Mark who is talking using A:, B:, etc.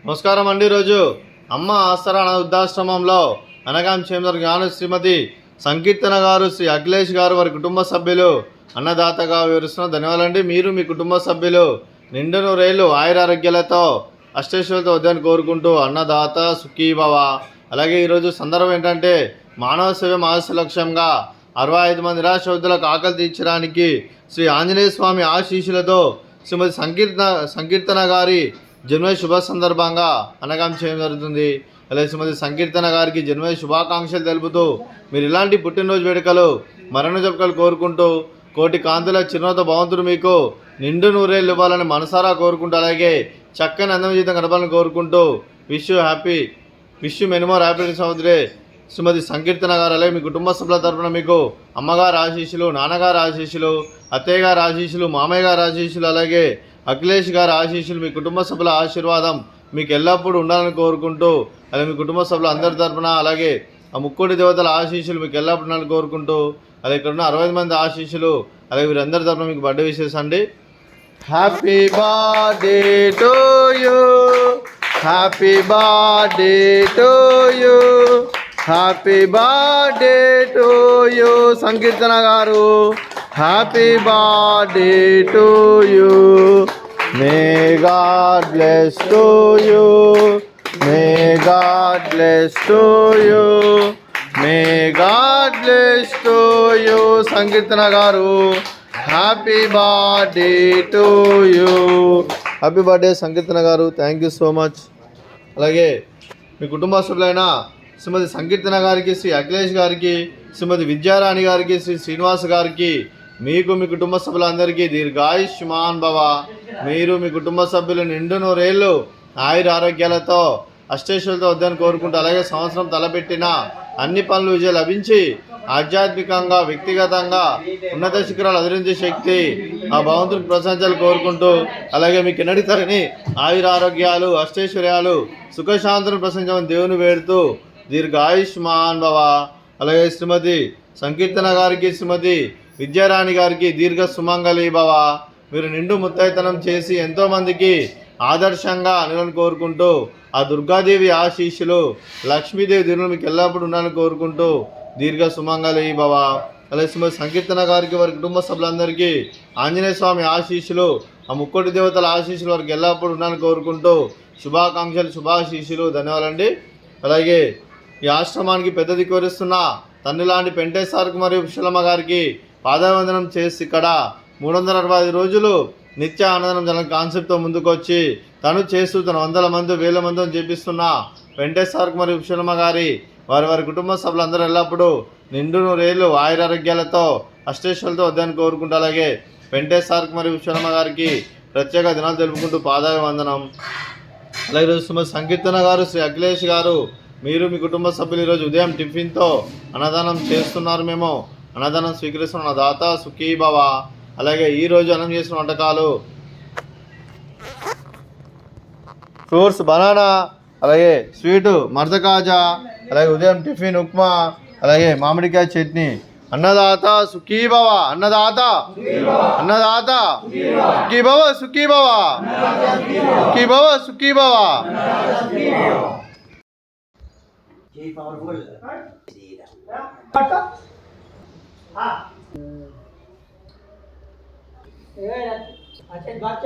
A: నమస్కారం అండి. రోజు అమ్మ ఆసరా వృద్ధాశ్రమంలో అనగాం చేమర్ జ్ఞాన శ్రీమతి సంకీర్తన గారు, శ్రీ అఖిలేష్ గారు, వారి కుటుంబ సభ్యులు అన్నదాతగా వివరిస్తున్న ధన్యవాదాలండి. మీరు మీ కుటుంబ సభ్యులు నిండు నూరేళ్ళు ఆయురారోగ్యాలతో అష్టైశ్వర్యాలతో వద్దని కోరుకుంటూ అన్నదాత సుఖీభవ. అలాగే ఈరోజు సందర్భం ఏంటంటే మానవ సేవ మహస్య లక్ష్యంగా 65 మంది నిరాశ్రద్ధులకు ఆకలి తీర్చడానికి శ్రీ ఆంజనేయ స్వామి ఆశీస్సులతో శ్రీమతి సంకీర్తన గారి జన్మదిన శుభ సందర్భంగా అనగాం చేయడం జరుగుతుంది. అలాగే శ్రీమతి సంకీర్తన గారికి జన్మదిన శుభాకాంక్షలు తెలుపుతూ మీరు ఇలాంటి పుట్టినరోజు వేడుకలు మరణ జపకలు కోరుకుంటూ కోటి కాంతుల చిరునవ్వుత భగవంతుడు మీకు నిండు నూరేళ్ళు ఇవ్వాలని మనసారా కోరుకుంటూ, అలాగే చక్కని అందమైన జీవితం గడపాలని కోరుకుంటూ విష్ మెనీ మోర్ హ్యాపీ సముద్రే శ్రీమతి సంకీర్తన గారు. అలాగే మీ కుటుంబ సభ్యుల తరఫున మీకు అమ్మగారు ఆశీస్సులు, నాన్నగారు ఆశీస్సులు, అత్తయ్య గారు ఆశీస్సులు, మామయ్య గారు ఆశీస్సులు, అలాగే అఖిలేష్ గారి ఆశీస్సులు, మీ కుటుంబ సభ్యుల ఆశీర్వాదం మీకు ఎల్లప్పుడూ ఉండాలని కోరుకుంటూ, అలాగే మీ కుటుంబ సభ్యుల అందరి తరఫున అలాగే ఆ ముక్కోటి దేవతల ఆశీస్సులు మీకు ఎల్లప్పుడూ ఉండాలని కోరుకుంటూ, అలాగే ఇక్కడ ఉన్న 65 మంది ఆశీస్సులు, అలాగే వీరందరి తరఫున మీకు బర్త్డే విషెస్ అండి. Happy birthday to you, happy birthday to you, happy birthday to you సంకీర్తన గారు, happy birthday to you. May God bless to you, may God bless to you, may God bless to you సంకీర్తన గారు, happy birthday to you. Happy birthday సంకీర్తన గారు, thank you so much. అలాగే మీ కుటుంబ సభ్యులైన శ్రీమతి సంకీర్తన గారికి, శ్రీ అఖిలేష్ గారికి, శ్రీమతి విద్యారాణి గారికి, శ్రీ శ్రీనివాస్ గారికి, మీకు మీ కుటుంబ సభ్యులందరికీ దీర్ఘాయుష్మాన్ భవ. మీరు మీ కుటుంబ సభ్యులు నిండు నూరేళ్ళు ఆయుర ఆరోగ్యాలతో అష్టైశ్వర్యాలతో వద్దని కోరుకుంటూ, అలాగే సంవత్సరం తలపెట్టిన అన్ని పనులు విజయం లభించి ఆధ్యాత్మికంగా వ్యక్తిగతంగా ఉన్నత శిఖరాలు అధిరించే శక్తి ఆ భగవంతుడికి ప్రశంసలు కోరుకుంటూ, అలాగే మీకు ఎన్నడి తరని ఆయుర ఆరోగ్యాలు అష్టైశ్వర్యాలు సుఖశాంతులను ప్రశంసమని దేవుని వేడుతూ దీర్ఘాయుష్మాన్ భవ. అలాగే శ్రీమతి సంకీర్తన గారికి, శ్రీమతి విద్యారాణి గారికి దీర్ఘ సుమంగళి భవ. మీరు నిండు ముత్తైతనం చేసి ఎంతోమందికి ఆదర్శంగా నిలని కోరుకుంటూ, ఆ దుర్గాదేవి ఆశీస్సులు లక్ష్మీదేవి దీవులు మీకు ఎల్లప్పుడూ ఉండాలని కోరుకుంటూ దీర్ఘ సుమంగళి భవ. అలాగే శ్రీమతి సంకీర్తన గారికి, వారి కుటుంబ సభ్యులందరికీ ఆంజనేయ స్వామి ఆశీస్సులు, ఆ ముక్కోటి దేవతల ఆశీస్సులు వారికి ఎల్లప్పుడూ ఉండాలని కోరుకుంటూ శుభాకాంక్షలు, శుభాశీస్సులు, ధన్యవాదాలండి. అలాగే ఈ ఆశ్రమానికి పెద్ద దిక్కువరిస్తున్న తండ్రి లాంటి పెంటేశ్వర్కి మరియు విశలమ్మ గారికి పాదావందనం చేసి ఇక్కడ 365 రోజులు నిత్య ఆనందనం జన కాన్సెప్ట్తో ముందుకొచ్చి తను చేస్తూ తన 100 మంది 1000 మందిని చేపిస్తున్న పెంటేశ్వర్కి మరియు విశలమ్మ గారి వారి కుటుంబ సభ్యులందరూ ఎల్లప్పుడూ నిండు నూరేళ్ళు ఆయురారోగ్యాలతో అష్టైశ్వర్యాలతో వద్దని కోరుకుంటూ, అలాగే పెంటేశ్వర్కి మరియు విశలమ్మ గారికి ప్రత్యేక దినాలు తెలుపుకుంటూ పాదాభివందనం. అలాగే ఈరోజు శ్రీమతి సంకీర్తన గారు, శ్రీ అఖిలేష్ గారు, మీరు మీ కుటుంబ సభ్యులు ఈరోజు ఉదయం టిఫిన్తో అన్నదానం చేస్తున్నారు. మేము అన్నదానం స్వీకరిస్తున్న దాత సుఖీభవ. అలాగే ఈరోజు అన్నం చేసిన వంటకాలు ఫ్రూట్స్ బనానా, అలాగే స్వీటు మర్దకాజా, అలాగే ఉదయం టిఫిన్ ఉప్మా, అలాగే మామిడికాయ చట్నీ. అన్నదాత సుఖీభవ, అన్నదాత అన్నదాత సుఖీభవ, సుఖీభవ సుఖీభవ, సుఖీభవ.
B: अच्छा